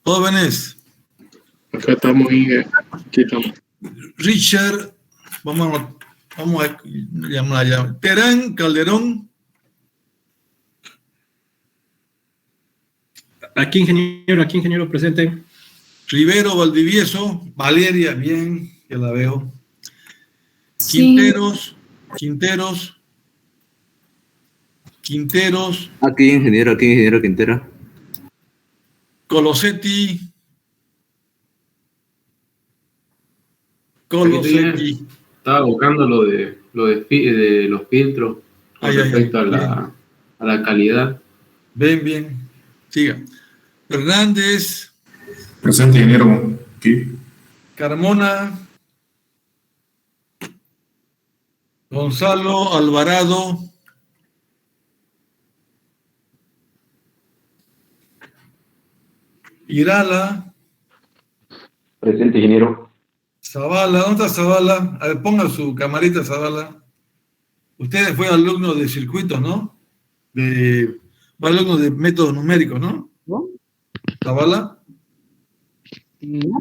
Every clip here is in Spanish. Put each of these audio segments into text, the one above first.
Jóvenes. Acá estamos, aquí estamos. Richard, vamos a llamar. Terán Calderón. Aquí, ingeniero, presente. Rivero Valdivieso. Valeria, bien, que la veo. Sí. Quinteros. Aquí, ingeniero Quintero. Colosetti. Estaba buscando lo de los filtros con respecto a la calidad. Bien. Siga. Hernández. Presente, ingeniero. Aquí. Carmona. Gonzalo Alvarado. Irala. Presente, ingeniero. Zavala, ¿dónde está Zavala? A ver, ponga su camarita, Zavala. Usted fue alumno de circuitos, ¿no? Fue alumno de métodos numéricos, ¿no? ¿No? ¿Zavala? No.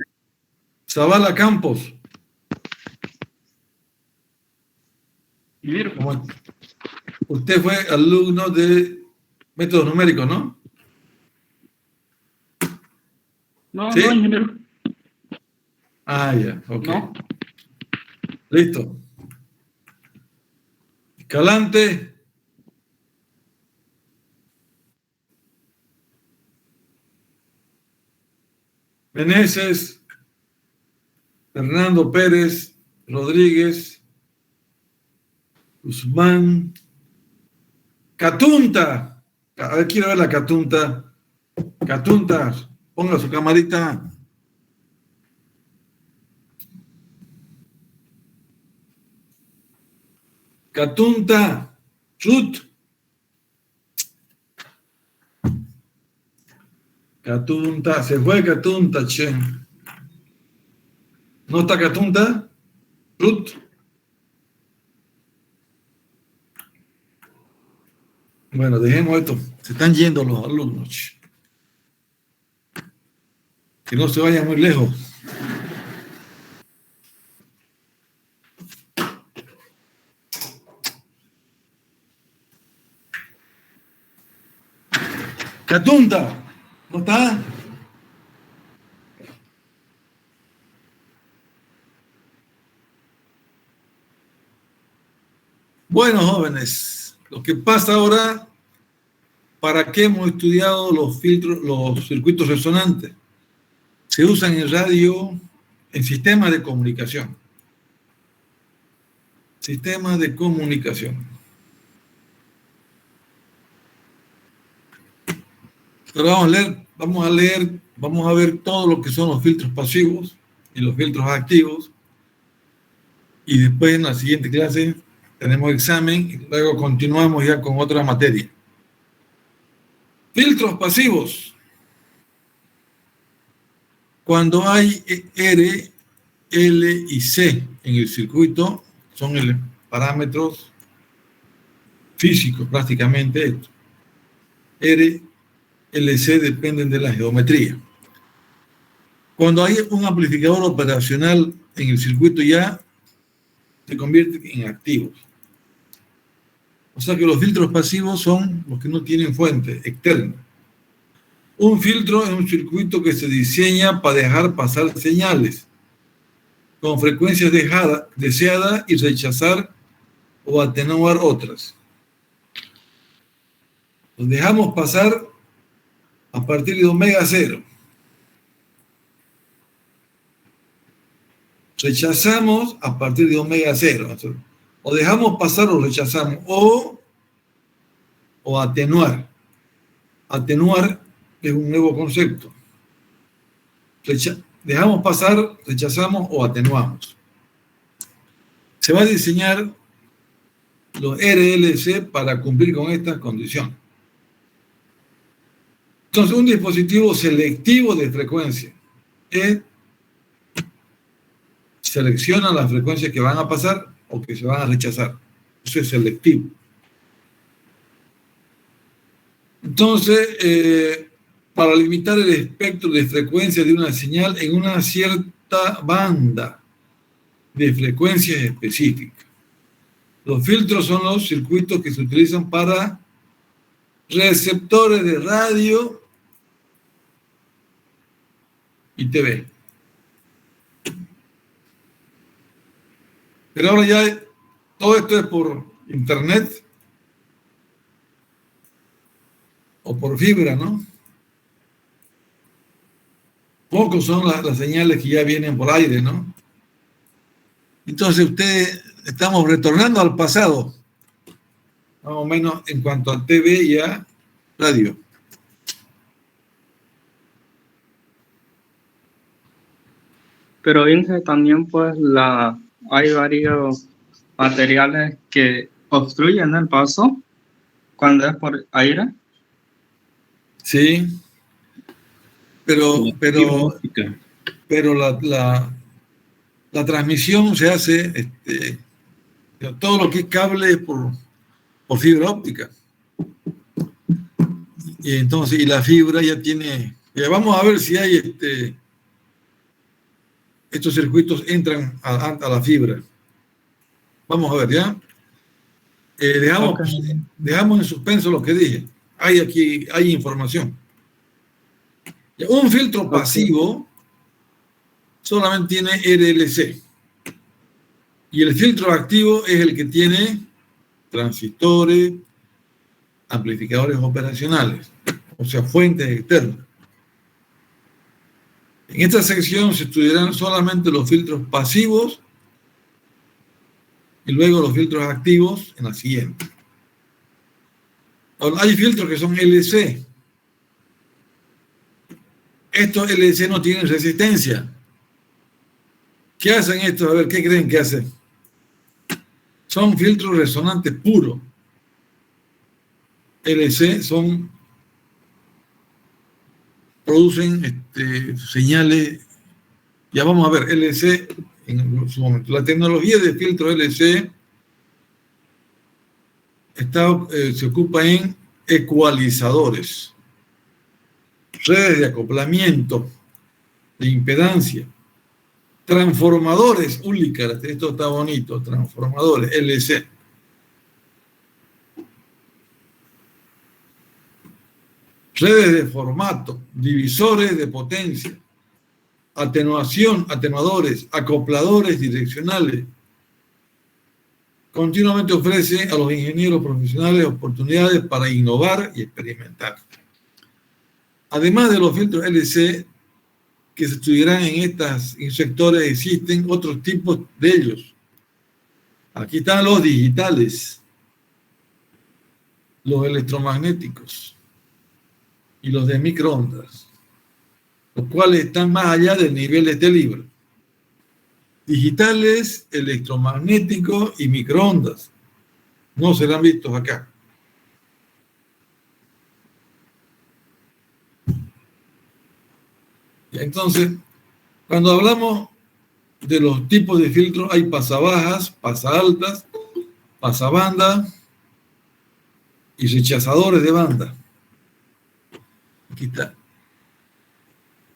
Zavala Campos. Usted fue alumno de métodos numéricos, ¿no? No, ¿Sí? no, ingeniero. Ya, ok. No. Listo. Escalante. Meneses. Fernando Pérez. Rodríguez. Guzmán. Catunta. A ver, quiero ver la Catunta. Catunta, ponga su camarita. Catunta. Ruth. Catunta. Se fue Catunta, che. ¿No está Catunta? Ruth. Bueno, dejemos esto. Se están yendo los alumnos. Que no se vayan muy lejos. Catunta, ¿no está? Bueno, jóvenes, lo que pasa ahora, ¿para qué hemos estudiado los filtros, los circuitos resonantes? Se usan en radio, en sistemas de comunicación. Sistemas de comunicación. Pero vamos a ver todo lo que son los filtros pasivos y los filtros activos. Y después en la siguiente clase tenemos examen y luego continuamos ya con otra materia. Filtros pasivos. Cuando hay R, L y C en el circuito, son parámetros físicos prácticamente estos. R, L, C dependen de la geometría. Cuando hay un amplificador operacional en el circuito ya se convierte en activos. O sea que los filtros pasivos son los que no tienen fuente externa. Un filtro es un circuito que se diseña para dejar pasar señales con frecuencias deseadas y rechazar o atenuar otras. Los dejamos pasar a partir de omega 0. Rechazamos a partir de omega 0. O dejamos pasar o rechazamos. O atenuar. Atenuar es un nuevo concepto. Dejamos pasar, rechazamos o atenuamos. Se va a diseñar los RLC para cumplir con estas condiciones. Entonces, un dispositivo selectivo de frecuencia selecciona las frecuencias que van a pasar o que se van a rechazar. Eso es selectivo. Entonces, para limitar el espectro de frecuencia de una señal en una cierta banda de frecuencias específicas. Los filtros son los circuitos que se utilizan para receptores de radio y TV. Pero ahora ya todo esto es por internet o por fibra, ¿no? Pocos son las señales que ya vienen por aire, ¿no? Entonces estamos retornando al pasado, más o menos en cuanto a TV y a radio. Pero Inge, también pues hay varios materiales que obstruyen el paso cuando es por aire. Sí, pero la transmisión se hace, todo lo que es cable es por fibra óptica. Y entonces, y la fibra ya tiene, ya vamos a ver si hay estos circuitos entran a la fibra. Vamos a ver, ¿ya? Dejamos en suspenso lo que dije. Hay información. Un filtro pasivo solamente tiene RLC. Y el filtro activo es el que tiene transistores, amplificadores operacionales, o sea, fuentes externas. En esta sección se estudiarán solamente los filtros pasivos y luego los filtros activos en la siguiente. Ahora, hay filtros que son LC. Estos LC no tienen resistencia. ¿Qué hacen estos? A ver, ¿qué creen que hacen? Son filtros resonantes puros. LC producen señales. Ya vamos a ver, LC en su momento. La tecnología de filtro LC se ocupa en ecualizadores, redes de acoplamiento, de impedancia, transformadores, esto está bonito, transformadores LC. Redes de formato, divisores de potencia, atenuadores, acopladores direccionales. Continuamente ofrece a los ingenieros profesionales oportunidades para innovar y experimentar. Además de los filtros LC que se estudiarán en estos sectores, existen otros tipos de ellos. Aquí están los digitales, los electromagnéticos y los de microondas, los cuales están más allá del nivel de este libro. Digitales, electromagnéticos y microondas no serán vistos acá. Entonces, cuando hablamos de los tipos de filtros, hay pasabajas, pasaltas, pasabanda y rechazadores de banda. Aquí está.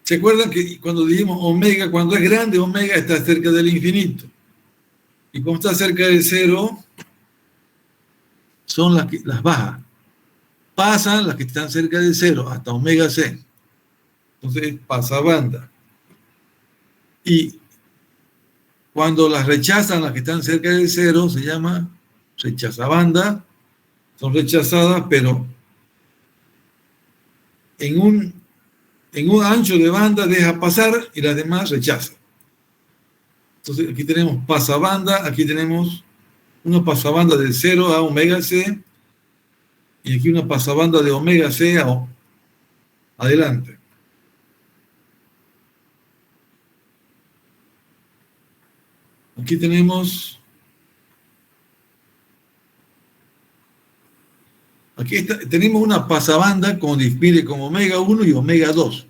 ¿Se acuerdan que cuando dijimos omega, cuando es grande, omega está cerca del infinito? Y cuando está cerca del cero, son las bajas. Pasan las que están cerca del cero, hasta omega C. Entonces, pasabanda. Y cuando las rechazan, las que están cerca del cero, se llama rechazabanda. Son rechazadas, pero en un ancho de banda deja pasar y las demás rechaza. Entonces, aquí tenemos pasabanda, aquí tenemos una pasabanda de 0 a omega C y aquí una pasabanda de omega C a adelante. Aquí tenemos, tenemos una pasabanda mire, con omega 1 y omega 2.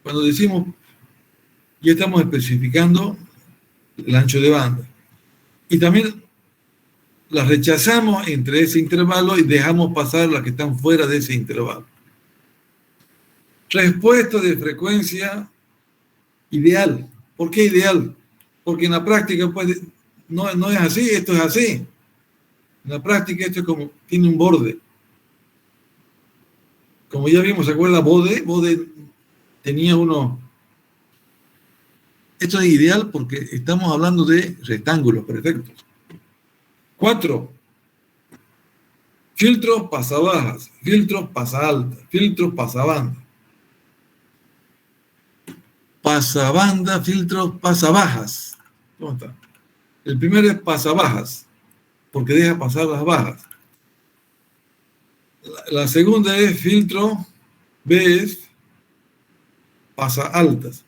Cuando decimos, ya estamos especificando el ancho de banda. Y también las rechazamos entre ese intervalo y dejamos pasar las que están fuera de ese intervalo. Respuesta de frecuencia ideal. ¿Por qué ideal? Porque en la práctica pues, no es así, esto es así. En la práctica esto es como, tiene un borde. Como ya vimos, ¿se acuerda? Bode tenía uno. Esto es ideal porque estamos hablando de rectángulos perfectos. 4. Filtros pasabajas, filtros pasaltas, filtros pasabanda. Pasabanda, filtros pasabajas. ¿Cómo está? El primero es pasabajas, porque deja pasar las bajas. La segunda es filtro, B es pasa altas.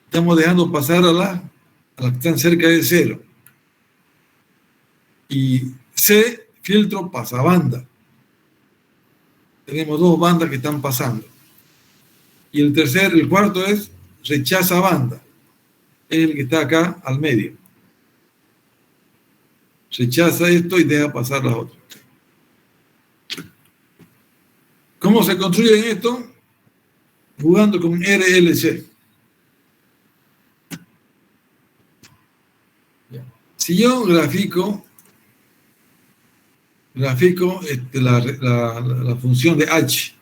Estamos dejando pasar a las que están cerca de cero. Y C, filtro pasabanda. Tenemos 2 bandas que están pasando. Y el cuarto es rechaza banda. Es el que está acá al medio. Rechaza esto y deja pasar las otras. ¿Cómo se construye esto? Jugando con RLC. Si yo grafico la función de H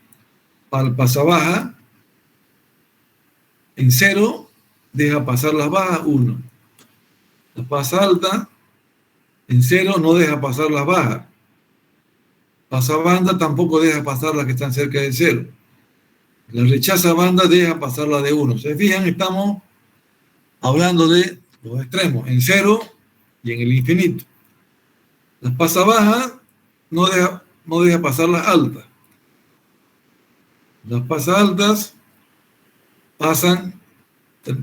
para el pasabaja, en 0 deja pasar las bajas 1. La pasa alta, en 0 no deja pasar las bajas. Pasabanda tampoco deja pasar las que están cerca de 0. La rechaza banda deja pasar la de 1. ¿Se fijan? Estamos hablando de los extremos, en 0 y en el infinito. Las pasabajas no deja pasar las altas. Las pasa altas pasan,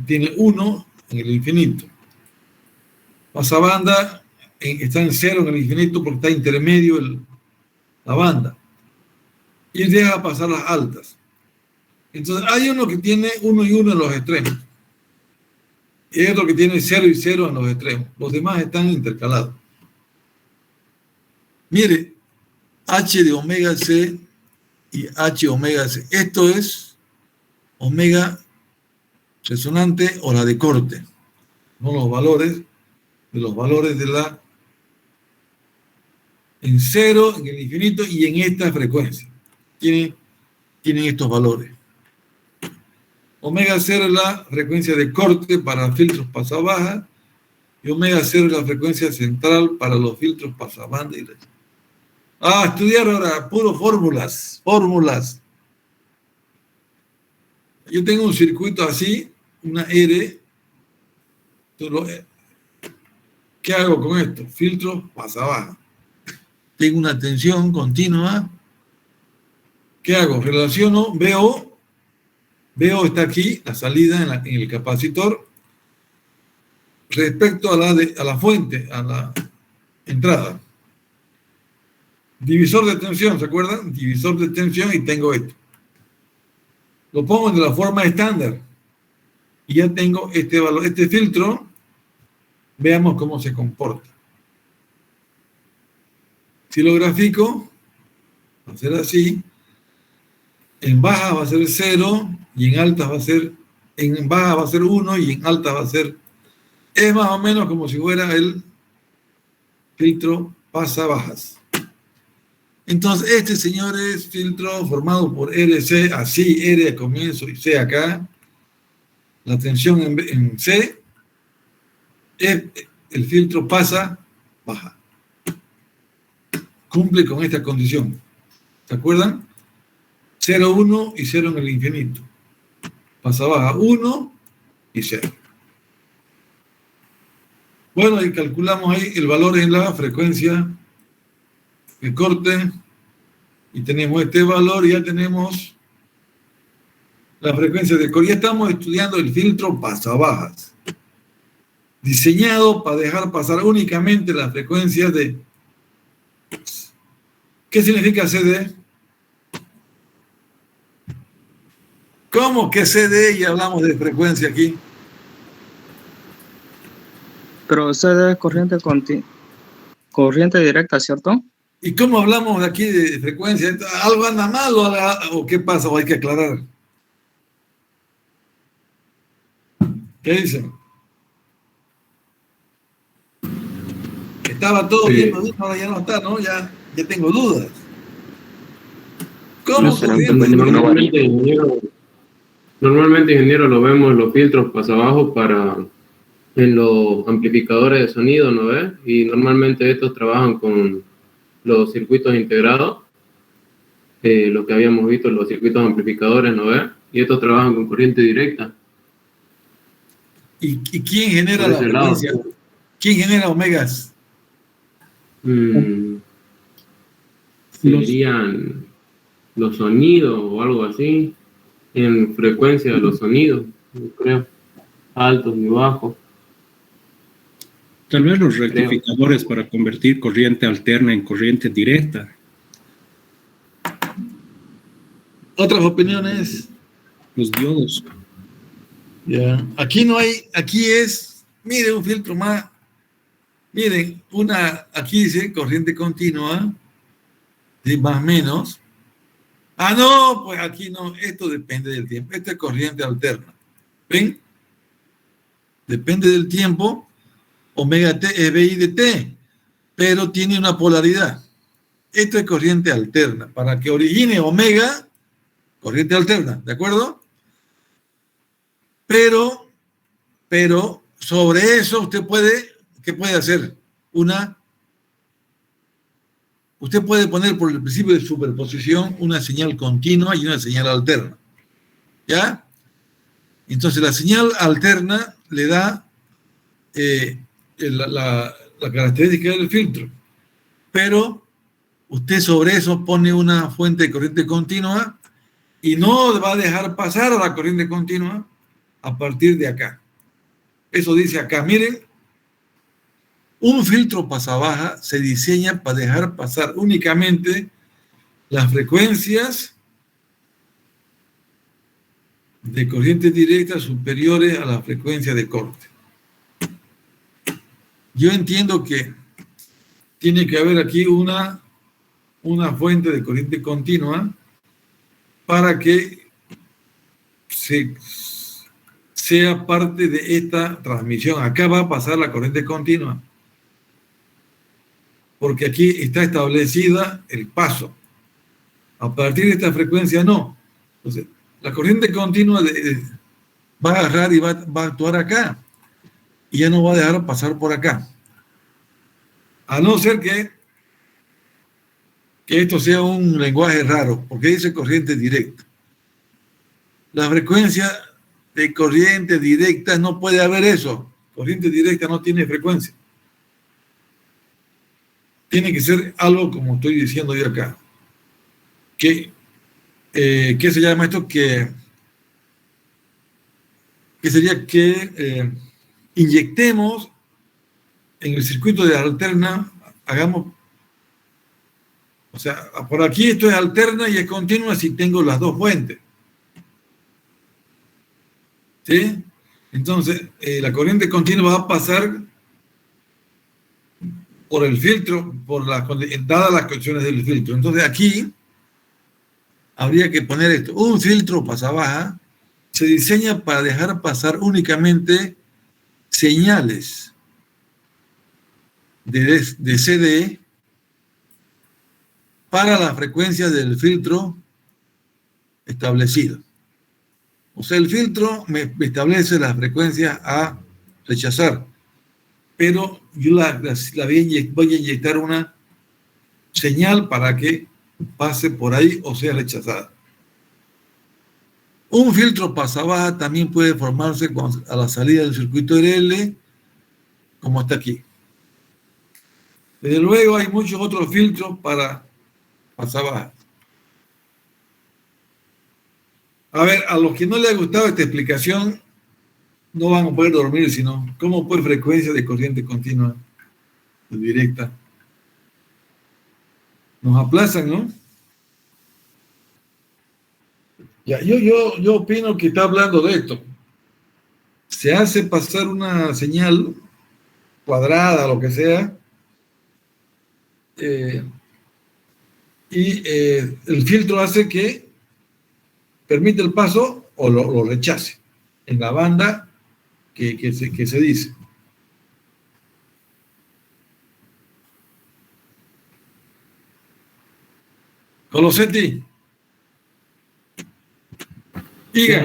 tiene 1 en el infinito. Pasabanda está en 0 en el infinito porque está intermedio la banda. Y deja pasar las altas. Entonces hay uno que tiene 1 y 1 en los extremos. Y hay otro que tiene 0 y 0 en los extremos. Los demás están intercalados. Mire, H de omega C y H omega C. Esto es omega resonante o la de corte. No los valores de la en 0, en el infinito y en esta frecuencia. Tienen estos valores. Omega 0 es la frecuencia de corte para filtros pasabaja y omega 0 es la frecuencia central para los filtros pasabanda y rechaza. Estudiar ahora, puro fórmulas. Yo tengo un circuito así, una R. ¿Qué hago con esto? Filtros pasabaja. Tengo una tensión continua. ¿Qué hago? Relaciono, veo está aquí, la salida en el capacitor, respecto a la fuente, a la entrada. Divisor de tensión, ¿se acuerdan? Divisor de tensión y tengo esto. Lo pongo de la forma estándar. Y ya tengo este valor, este filtro. Veamos cómo se comporta. Si lo grafico, va a ser así. En baja va a ser 0 y en altas va a ser, en baja va a ser 1 y en altas va a ser, es más o menos como si fuera el filtro pasabajas. Entonces, este, señor, es filtro formado por RC, así, R al comienzo y C acá. La tensión en C, el filtro pasa baja. Cumple con esta condición. ¿Se acuerdan? 0, 1 y 0 en el infinito. Pasa baja 1 y 0. Bueno, y calculamos ahí el valor en la frecuencia de corte y tenemos este valor y ya tenemos la frecuencia de corte. Ya estamos estudiando el filtro pasabajas, diseñado para dejar pasar únicamente las frecuencias de... ¿Qué significa CD? ¿Cómo que CD y hablamos de frecuencia aquí? Pero CD es corriente directa, ¿cierto? ¿Y cómo hablamos de aquí de frecuencia? ¿Algo anda mal o qué pasa? ¿O hay que aclarar? ¿Qué dicen? Estaba todo Sí. bien, ahora ya no está, ¿no? Ya tengo dudas. ¿Cómo No será un corriente? convenio. Normalmente, ingeniero, lo vemos en los filtros pasabajo en los amplificadores de sonido, ¿no ves? Y normalmente estos trabajan con los circuitos integrados, lo que habíamos visto, los circuitos amplificadores, ¿no ves? Y estos trabajan con corriente directa. ¿Y quién genera Por la ese lado. frecuencia? ¿Quién genera omegas? Serían los sonidos o algo así, en frecuencia de los sonidos, yo creo, altos y bajos. Tal vez los rectificadores para convertir corriente alterna en corriente directa. ¿Otras opiniones? Los diodos. Ya. Aquí no hay, aquí es, miren, un filtro más. Miren, aquí dice corriente continua, de más o menos. Ah, no, pues aquí no, esto depende del tiempo. Esto es corriente alterna. ¿Ven? Depende del tiempo. Omega T es BI de T, pero tiene una polaridad. Esto es corriente alterna. Para que origine omega, corriente alterna, ¿de acuerdo? Pero sobre eso usted puede, ¿qué puede hacer? Usted puede poner por el principio de superposición una señal continua y una señal alterna. ¿Ya? Entonces la señal alterna le da la característica del filtro. Pero usted sobre eso pone una fuente de corriente continua y no va a dejar pasar a la corriente continua a partir de acá. Eso dice acá, miren, un filtro pasabaja se diseña para dejar pasar únicamente las frecuencias de corriente directa superiores a la frecuencia de corte. Yo entiendo que tiene que haber aquí una fuente de corriente continua para que sea parte de esta transmisión. Acá va a pasar la corriente continua, porque aquí está establecida el paso. A partir de esta frecuencia no. Entonces, la corriente continua va a agarrar y va a actuar acá, y ya no va a dejar pasar por acá. A no ser que esto sea un lenguaje raro, porque dice corriente directa. La frecuencia de corriente directa no puede haber eso. Corriente directa no tiene frecuencia. Tiene que ser algo como estoy diciendo yo acá. ¿Qué se llama esto? Que sería que inyectemos en el circuito de alterna, o sea, por aquí esto es alterna y es continua si tengo las dos fuentes. ¿Sí? Entonces, la corriente continua va a pasar por el filtro, dadas las condiciones del filtro. Entonces, aquí habría que poner esto. Un filtro pasabaja se diseña para dejar pasar únicamente señales de CD para la frecuencia del filtro establecido. O sea, el filtro me establece las frecuencias a rechazar, pero yo voy a inyectar una señal para que pase por ahí o sea rechazada. Un filtro pasabaja también puede formarse a la salida del circuito RL, como está aquí. Desde luego hay muchos otros filtros para pasabaja. A ver, a los que no les ha gustado esta explicación, no van a poder dormir, sino cómo pues frecuencia de corriente continua directa. Nos aplazan, ¿no? Ya, yo opino que está hablando de esto. Se hace pasar una señal cuadrada, lo que sea, y el filtro hace que permite el paso o lo rechace en la banda que se dice. Colosetti. Iga,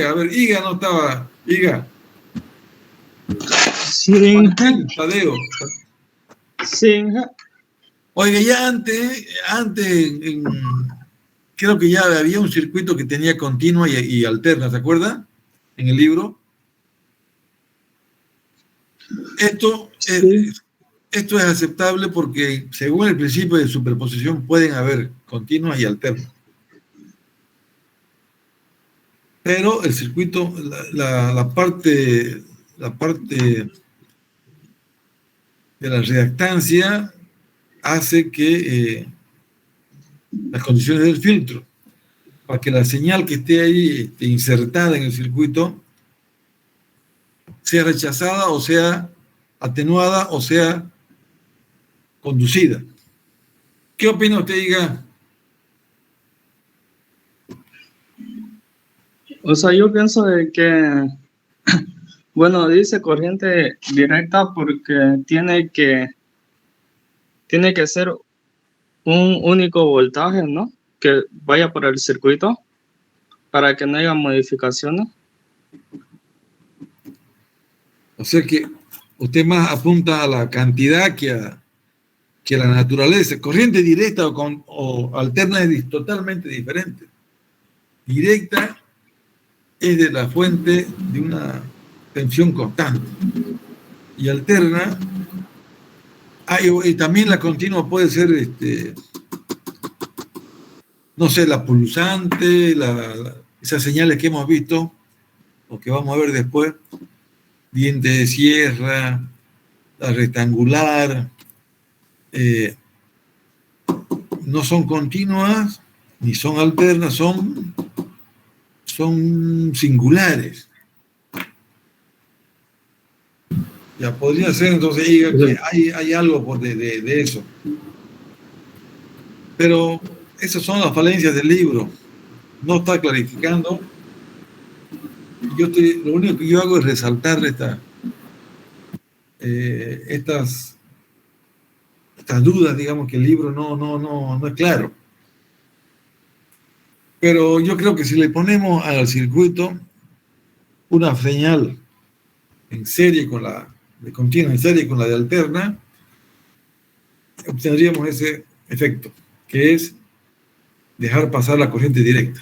a ver, Iga no estaba. Iga. Sin, Tadeo. sin, Oiga, ya antes creo que ya había un circuito que tenía continua y alterna, ¿se acuerda? En el libro. Esto es aceptable porque según el principio de superposición pueden haber continuas y alternas. Pero el circuito, la parte de la reactancia hace que las condiciones del filtro, para que la señal que esté ahí insertada en el circuito sea rechazada o sea atenuada o sea conducida. ¿Qué opina usted, Iga? o sea, yo pienso de que, bueno, dice corriente directa porque tiene que ser un único voltaje, ¿no? Que vaya por el circuito para que no haya modificaciones. O sea que usted más apunta a la cantidad que a la naturaleza. Corriente directa o alterna es totalmente diferente. Directa es de la fuente de una tensión constante. Y alterna, y también la continua puede ser, no sé, la pulsante, esas señales que hemos visto, o que vamos a ver después, diente de sierra, la rectangular, no son continuas ni son alternas, son singulares. Ya podría ser entonces que hay algo de eso. Pero esas son las falencias del libro. No está clarificando. Lo único que yo hago es resaltar estas dudas, digamos, que el libro no es claro. Pero yo creo que si le ponemos al circuito una señal en serie con la de continua, en serie con la de alterna, obtendríamos ese efecto, que es dejar pasar la corriente directa.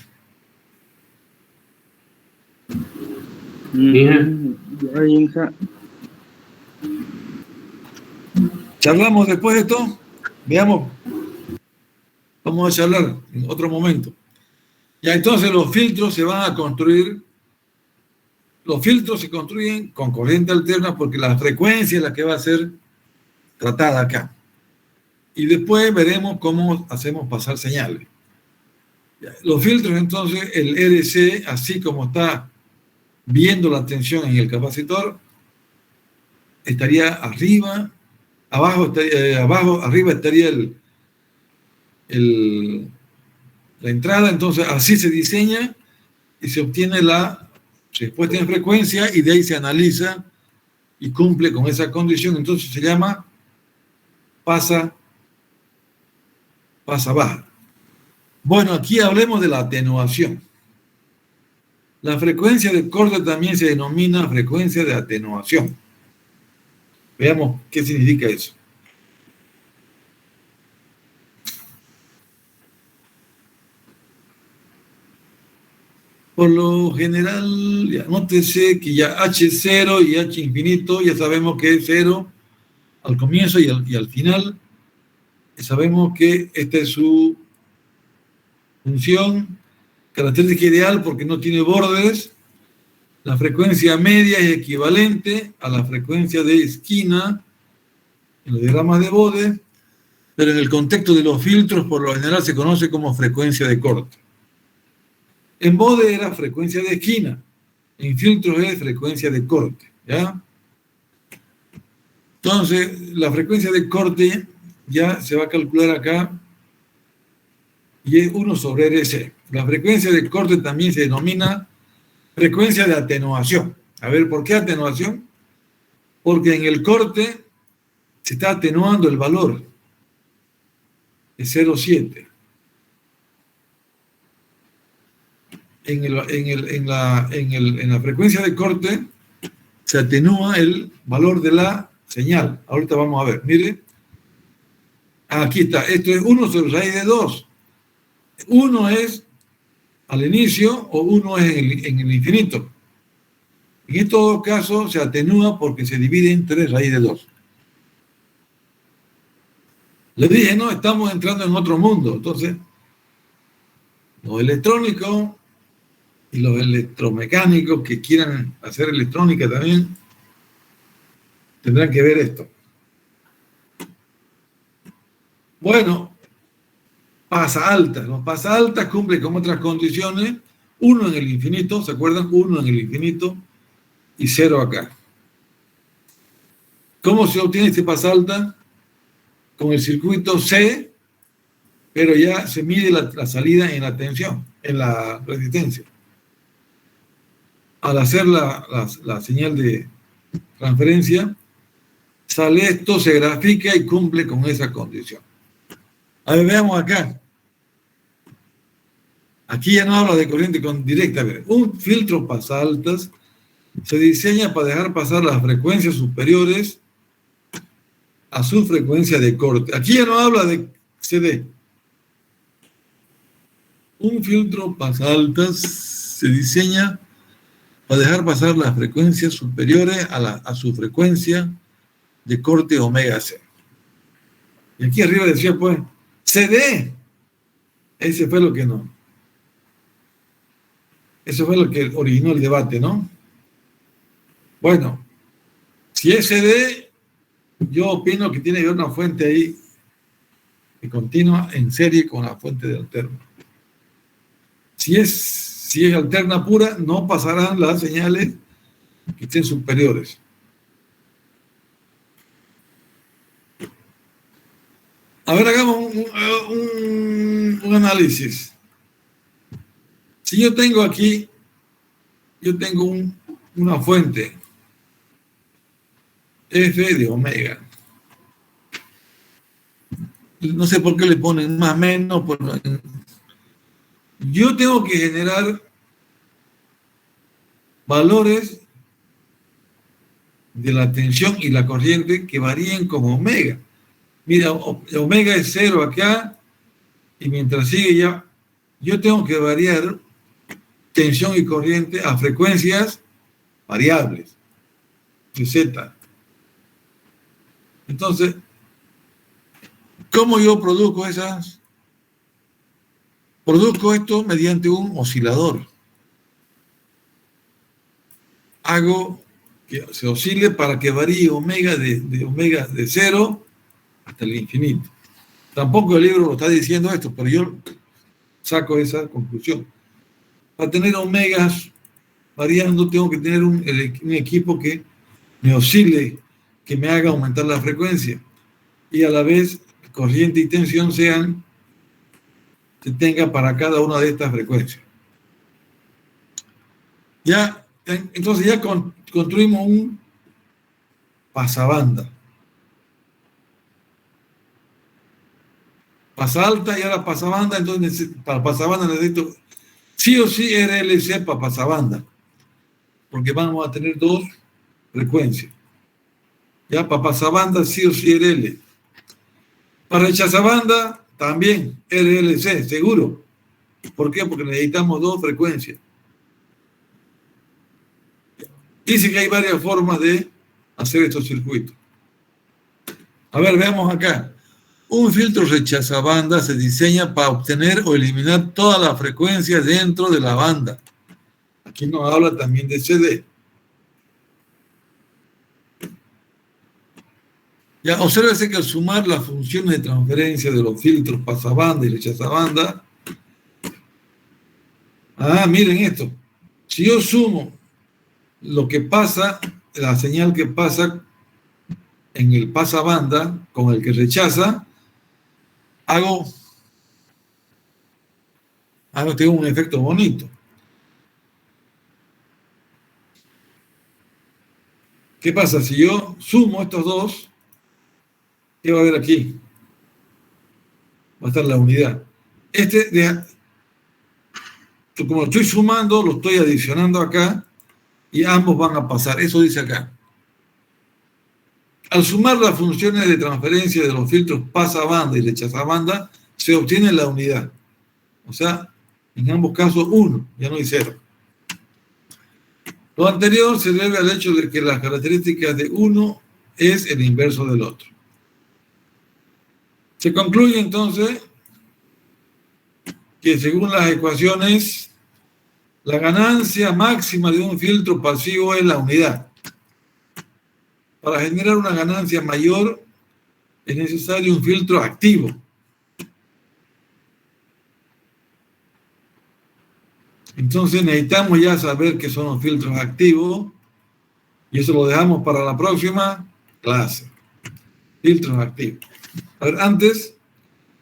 ¿Charlamos después de esto? Veamos. Vamos a charlar en otro momento. Ya, entonces los filtros se van a construir. Los filtros se construyen con corriente alterna porque la frecuencia es la que va a ser tratada acá. Y después veremos cómo hacemos pasar señales. Ya, los filtros, entonces, el RC, así como está viendo la tensión en el capacitor, estaría arriba, arriba estaría la entrada, entonces así se diseña y se obtiene la respuesta en frecuencia y de ahí se analiza y cumple con esa condición, entonces se llama pasa baja. Bueno, aquí hablemos de la atenuación. La frecuencia de corte también se denomina frecuencia de atenuación. Veamos qué significa eso. Por lo general, ya nótese que ya H0 y H infinito, ya sabemos que es 0 al comienzo y al final. Sabemos que esta es su función característica ideal porque no tiene bordes. La frecuencia media es equivalente a la frecuencia de esquina en los diagramas de Bode, pero en el contexto de los filtros por lo general se conoce como frecuencia de corte. En Bode era frecuencia de esquina, en filtros es frecuencia de corte, ¿ya? Entonces, la frecuencia de corte ya se va a calcular acá y es 1 sobre RC. La frecuencia de corte también se denomina frecuencia de atenuación. A ver, ¿por qué atenuación? Porque en el corte se está atenuando el valor de 0,7. En la frecuencia de corte se atenúa el valor de la señal. Ahorita vamos a ver, mire. Aquí está, esto es 1 sobre raíz de 2. 1 es al inicio o 1 es en el infinito. En estos dos casos se atenúa porque se divide en 3 raíz de 2. Les dije, no, estamos entrando en otro mundo. Entonces, los electrónicos y los electromecánicos que quieran hacer electrónica también tendrán que ver esto. Bueno, pasa alta. Los pasa altas cumplen con otras condiciones. 1 en el infinito, ¿se acuerdan? 1 en el infinito y 0 acá. ¿Cómo se obtiene este pasa alta? Con el circuito C, pero ya se mide la salida en la tensión, en la resistencia. Al hacer la señal de transferencia, sale esto, se grafica y cumple con esa condición. A ver, veamos acá. Aquí ya no habla de corriente directa. A ver, un filtro pasaltas se diseña para dejar pasar las frecuencias superiores a su frecuencia de corte. Aquí ya no habla de CD. Un filtro pasaltas se diseña para dejar pasar las frecuencias superiores a su frecuencia de corte omega C. Y aquí arriba decía, pues, CD. Ese fue lo que no. Eso fue lo que originó el debate, ¿no? Bueno, si es CD, yo opino que tiene que haber una fuente ahí que continúa en serie con la fuente de alterna. Si es alterna pura, no pasarán las señales que estén superiores. A ver, hagamos un análisis. Si yo tengo aquí, una fuente F de omega. No sé por qué le ponen más o menos. Yo tengo que generar valores de la tensión y la corriente que varíen como omega. Mira, omega es 0 acá, y mientras sigue ya, yo tengo que variar tensión y corriente a frecuencias variables, de Z. Entonces, ¿cómo yo produzco esas? Produzco esto mediante un oscilador. Hago que se oscile para que varíe omega de omega de 0 hasta el infinito. Tampoco el libro lo está diciendo esto, pero yo saco esa conclusión. Para tener omegas variando, tengo que tener un equipo que me oscile, que me haga aumentar la frecuencia, y a la vez corriente y tensión se tenga para cada una de estas frecuencias. Ya, entonces ya construimos un pasabanda. Pasa alta y ahora pasabanda, entonces para pasabanda necesito sí o sí RLC para pasabanda, porque vamos a tener dos frecuencias. Ya para pasabanda sí o sí RL. Para rechazabanda también RLC, seguro. ¿Por qué? Porque necesitamos dos frecuencias. Dice que hay varias formas de hacer estos circuitos. A ver, veamos acá. Un filtro rechazabanda se diseña para obtener o eliminar todas las frecuencias dentro de la banda. Aquí nos habla también de CD. Ya, obsérvese que al sumar las funciones de transferencia de los filtros pasabanda y rechazabanda, miren esto. Si yo sumo lo que pasa, la señal que pasa en el pasabanda con el que rechaza, tengo un efecto bonito. ¿Qué pasa? Si yo sumo estos dos, ¿qué va a haber aquí? Va a estar la unidad. Como lo estoy sumando, lo estoy adicionando acá y ambos van a pasar. Eso dice acá. Al sumar las funciones de transferencia de los filtros pasabanda y rechazabanda, se obtiene la unidad. O sea, en ambos casos 1, ya no hay 0. Lo anterior se debe al hecho de que las características de uno es el inverso del otro. Se concluye entonces que según las ecuaciones, la ganancia máxima de un filtro pasivo es la unidad. Para generar una ganancia mayor es necesario un filtro activo. Entonces necesitamos ya saber qué son los filtros activos y eso lo dejamos para la próxima clase. Filtros activos. A ver, antes,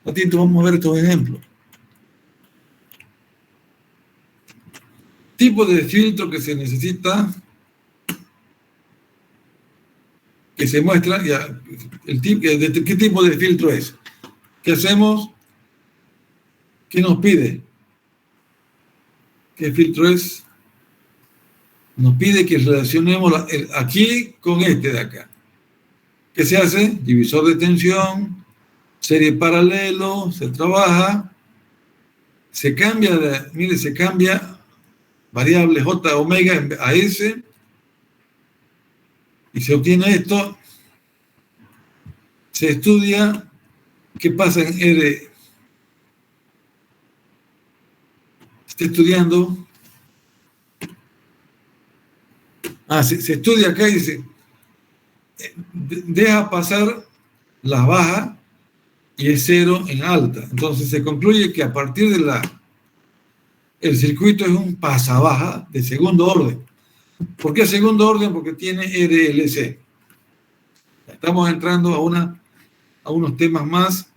vamos a ver estos ejemplos. Tipo de filtro que se necesita, que se muestra, ya, ¿qué tipo de filtro es? ¿Qué hacemos? ¿Qué nos pide? ¿Qué filtro es? Nos pide que relacionemos aquí con este de acá. ¿Qué se hace? Divisor de tensión, serie paralelo, se trabaja, se cambia, se cambia variable J omega a S y se obtiene esto. Se estudia qué pasa en R. Está estudiando. Se estudia acá y dice, deja pasar la baja y es 0 en alta. Entonces se concluye que a partir de el circuito es un pasabaja de segundo orden. ¿Por qué segundo orden? Porque tiene RLC. Estamos entrando a unos temas más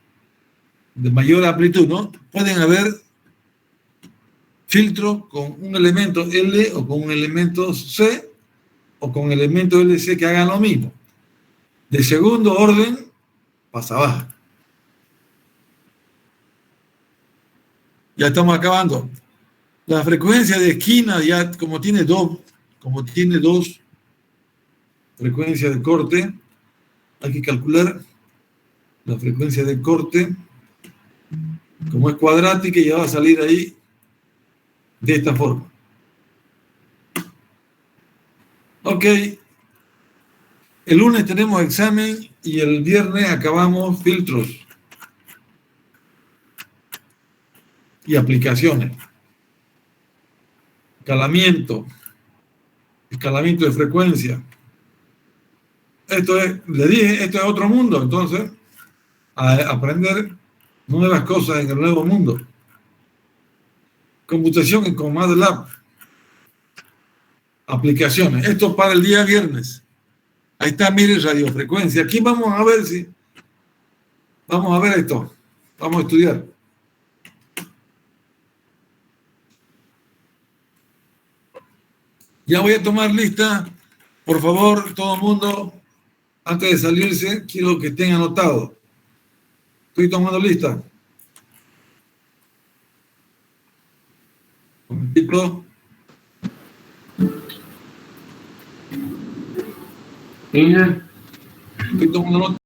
de mayor amplitud, ¿no? Pueden haber filtros con un elemento L o con un elemento C o con elemento LC que hagan lo mismo. De segundo orden, pasa baja. Ya estamos acabando. La frecuencia de esquina, ya como tiene dos frecuencias de corte, hay que calcular la frecuencia de corte. Como es cuadrática, ya va a salir ahí de esta forma. Ok. El lunes tenemos examen y el viernes acabamos filtros y aplicaciones. Escalamiento de frecuencia. Le dije, esto es otro mundo, entonces, a aprender nuevas cosas en el nuevo mundo. Computación en ComAdLab. Aplicaciones. Esto para el día viernes. Ahí está, mire, radiofrecuencia. Aquí vamos a ver esto. Vamos a estudiar. Ya voy a tomar lista. Por favor, todo el mundo, antes de salirse, quiero que estén anotados. Estoy tomando lista. Un momentito. Inge. Estoy tomando nota.